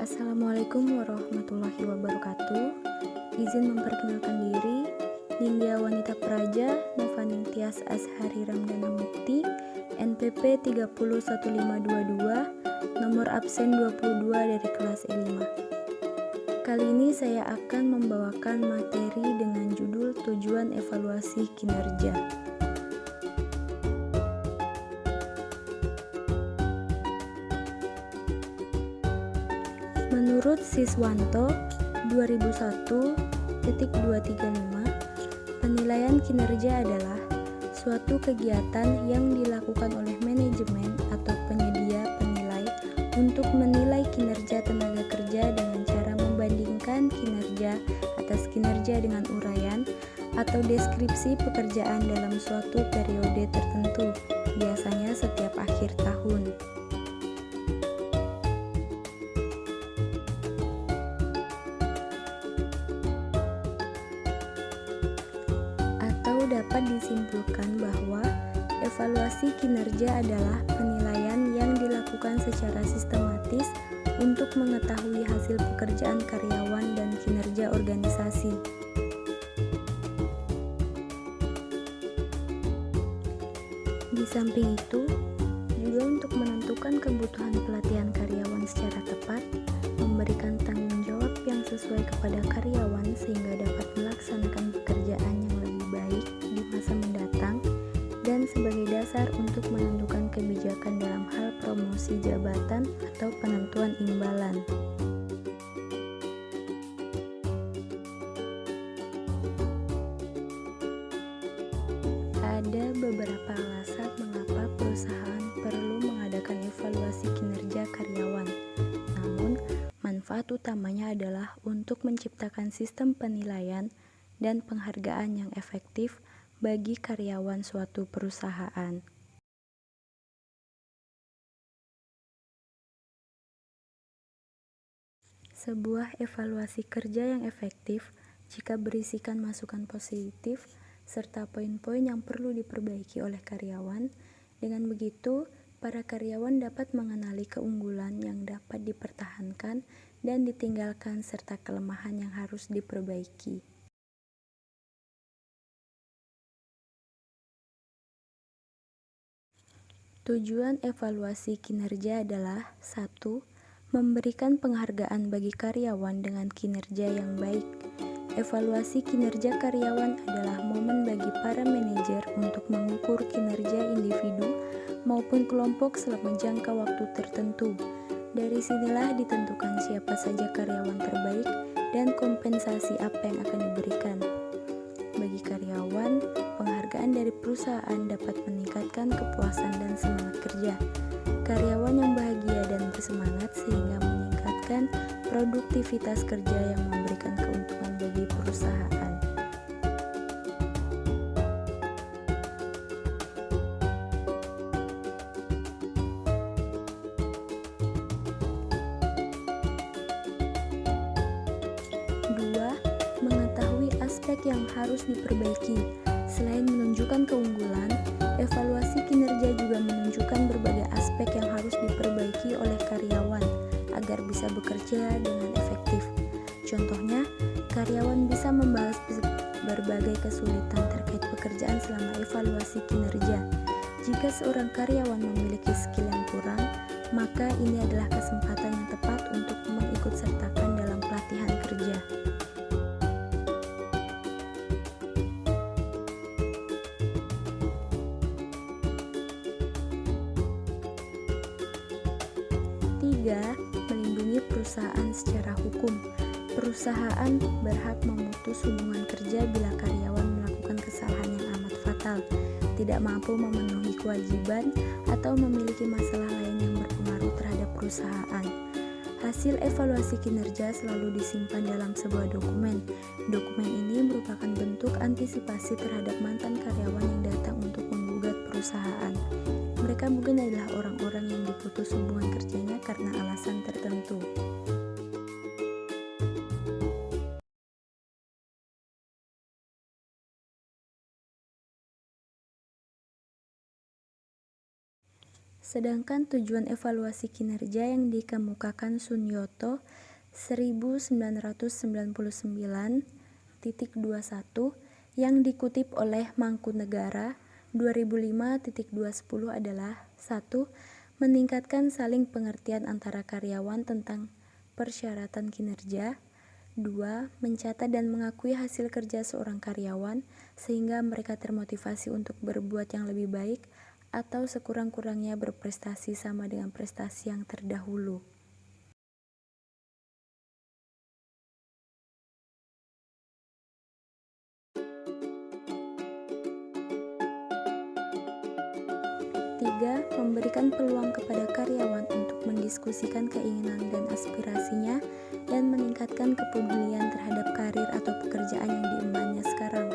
Assalamualaikum warahmatullahi wabarakatuh. Izin memperkenalkan diri, Nindya Wanita Praja, Novaning Tias Ashari Ramdana Mukti, NPP 301522, nomor absen 22 dari kelas E5. Kali ini saya akan membawakan materi dengan judul Tujuan Evaluasi Kinerja. Menurut Siswanto 2001.235, penilaian kinerja adalah suatu kegiatan yang dilakukan oleh manajemen atau penyedia penilai untuk menilai kinerja tenaga kerja dengan cara membandingkan kinerja atas kinerja dengan uraian atau deskripsi pekerjaan dalam suatu periode tertentu, biasanya setiap akhir tahun. Dapat disimpulkan bahwa evaluasi kinerja adalah penilaian yang dilakukan secara sistematis untuk mengetahui hasil pekerjaan karyawan dan kinerja organisasi. Di samping itu, juga untuk menentukan kebutuhan pelatihan karyawan secara tepat, memberikan tanggung jawab yang sesuai kepada karyawan sehingga dapat melaksanakan pekerjaan yang lebih baik di masa mendatang, dan sebagai dasar untuk menentukan kebijakan dalam hal promosi jabatan atau penentuan imbalan. Ada beberapa alasan mengapa perusahaan perlu mengadakan evaluasi kinerja karyawan. Namun, manfaat utamanya adalah untuk menciptakan sistem penilaian dan penghargaan yang efektif bagi karyawan suatu perusahaan. Sebuah evaluasi kerja yang efektif jika berisikan masukan positif serta poin-poin yang perlu diperbaiki oleh karyawan. Dengan begitu, para karyawan dapat mengenali keunggulan yang dapat dipertahankan dan ditinggalkan serta kelemahan yang harus diperbaiki. Tujuan evaluasi kinerja adalah 1. Memberikan penghargaan bagi karyawan dengan kinerja yang baik. Evaluasi kinerja karyawan adalah momen bagi para manajer untuk mengukur kinerja individu maupun kelompok selama jangka waktu tertentu. Dari sinilah ditentukan siapa saja karyawan terbaik dan kompensasi apa yang akan diberikan. Bagi karyawan, penghargaan dari perusahaan dapat meningkatkan kepuasan dan semangat kerja. Karyawan yang bahagia dan bersemangat sehingga meningkatkan produktivitas kerja yang memberikan keuntungan bagi perusahaan. Mengetahui aspek yang harus diperbaiki. Selain menunjukkan keunggulan, evaluasi kinerja juga menunjukkan berbagai aspek yang harus diperbaiki oleh karyawan agar bisa bekerja dengan efektif. Contohnya, karyawan bisa membahas berbagai kesulitan terkait pekerjaan selama evaluasi kinerja. Jika seorang karyawan memiliki skill yang kurang, maka ini adalah kesempatan yang tepat untuk mengikutsertakan dalam pelatihan kerja. Melindungi perusahaan secara hukum. Perusahaan berhak memutus hubungan kerja bila karyawan melakukan kesalahan yang amat fatal, tidak mampu memenuhi kewajiban, atau memiliki masalah lain yang berpengaruh terhadap perusahaan. Hasil evaluasi kinerja selalu disimpan dalam sebuah dokumen. Dokumen ini merupakan bentuk antisipasi terhadap mantan karyawan yang datang untuk menggugat perusahaan. Mereka mungkin adalah orang-orang yang diputus hubungan kerjanya karena alasan tertentu. Sedangkan tujuan evaluasi kinerja yang dikemukakan Sunyoto 1999.21 yang dikutip oleh Mangkunegara 2005.210 adalah 1. Meningkatkan saling pengertian antara karyawan tentang persyaratan kinerja. 2. Mencatat dan mengakui hasil kerja seorang karyawan sehingga mereka termotivasi untuk berbuat yang lebih baik atau sekurang-kurangnya berprestasi sama dengan prestasi yang terdahulu. Tiga, memberikan peluang kepada karyawan untuk mendiskusikan keinginan dan aspirasinya dan meningkatkan kepedulian terhadap karir atau pekerjaan yang diembannya sekarang.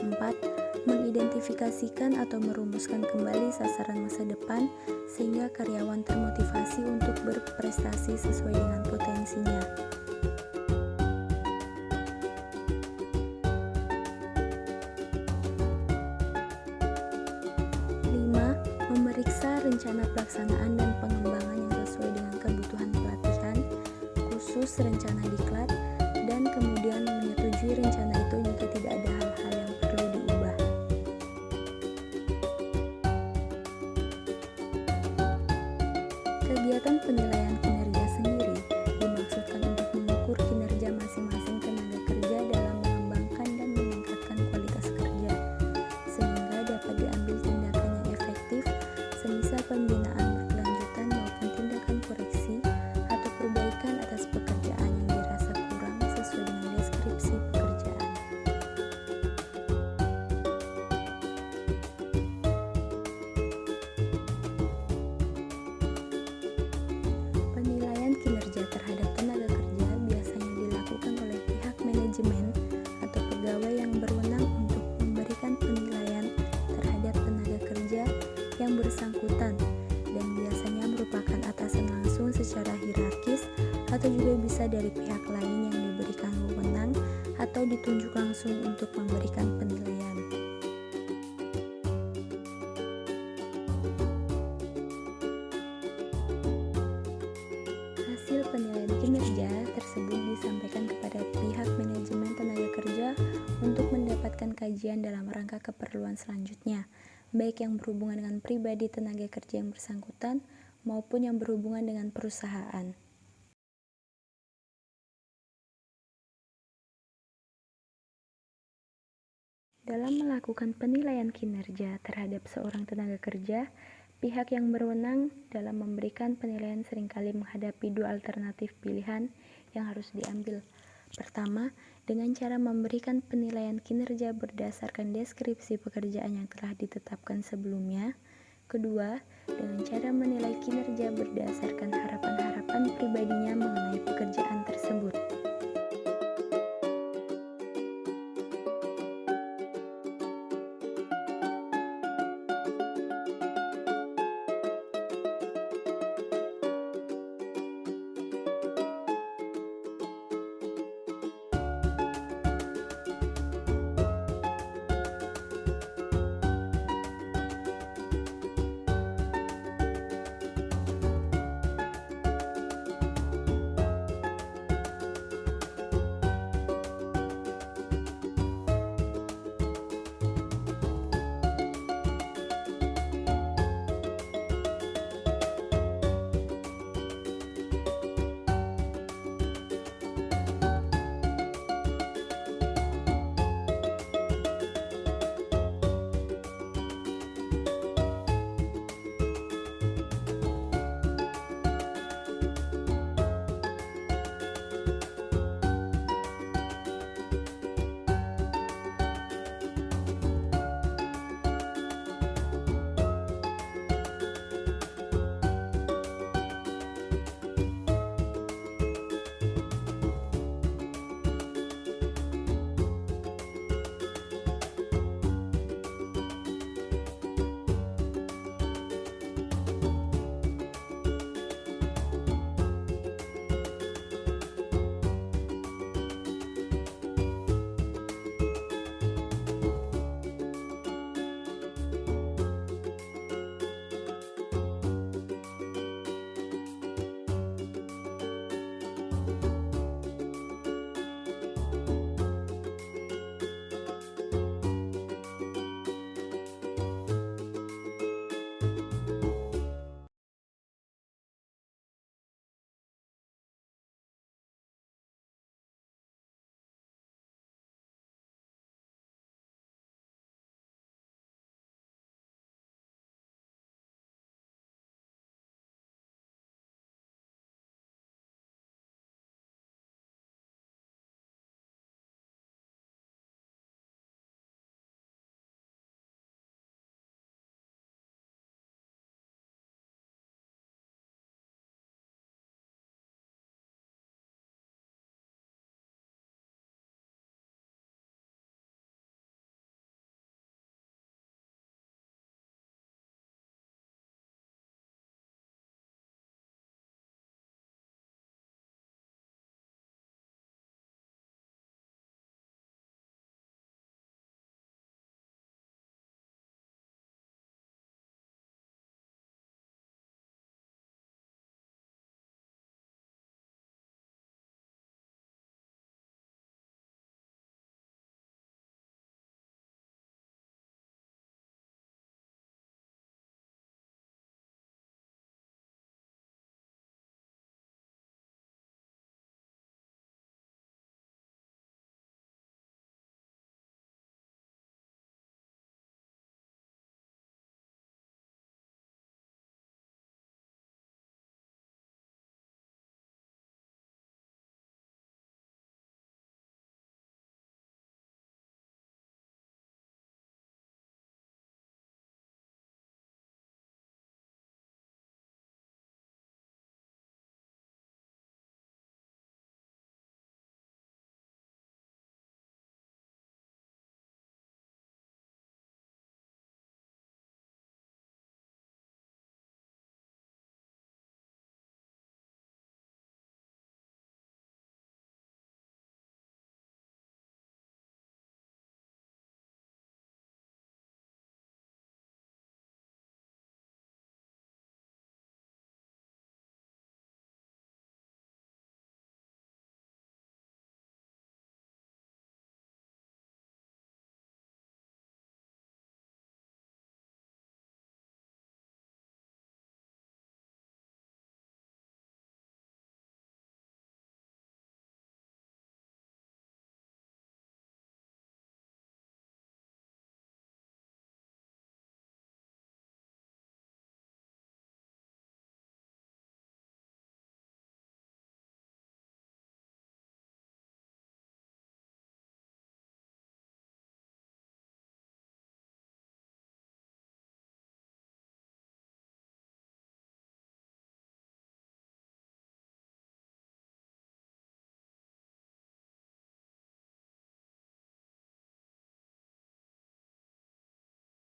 4. Mengidentifikasikan atau merumuskan kembali sasaran masa depan sehingga karyawan termotivasi untuk berprestasi sesuai dengan potensinya. 5. Memeriksa rencana pelaksanaan dan pengembangan yang sesuai dengan kebutuhan pelatihan, khusus rencana diklat, dan kemudian menyetujui rencana itu jika tidak ada hal-hal yang perlu diubah. Kegiatan penilaian kinerja sendiri dimaksudkan untuk mengukur kinerja masing-masing tenaga kerja dalam mengembangkan dan meningkatkan kualitas kerja, sehingga dapat diambil tindakan yang efektif, semisal pembinaan berkelanjutan maupun tindakan koreksi atau perbaikan atas pekerjaan yang dirasa kurang sesuai dengan deskripsi pekerjaan. Penilaian kinerja terhadap tenaga kerja biasanya dilakukan oleh pihak manajemen atau pegawai yang berwenang untuk memberikan penilaian terhadap tenaga kerja yang bersangkutan dan biasanya merupakan atasan langsung secara hierarkis atau juga bisa dari pihak lain yang diberikan wewenang atau ditunjuk langsung untuk memberikan penilaian. Hasil penilaian kinerja tersebut disampaikan kepada pihak manajemen tenaga kerja untuk mendapatkan kajian dalam rangka keperluan selanjutnya, baik yang berhubungan dengan pribadi tenaga kerja yang bersangkutan maupun yang berhubungan dengan perusahaan. Dalam melakukan penilaian kinerja terhadap seorang tenaga kerja, pihak yang berwenang dalam memberikan penilaian seringkali menghadapi dua alternatif pilihan yang harus diambil. Pertama, dengan cara memberikan penilaian kinerja berdasarkan deskripsi pekerjaan yang telah ditetapkan sebelumnya. Kedua, dengan cara menilai kinerja berdasarkan harapan-harapan pribadi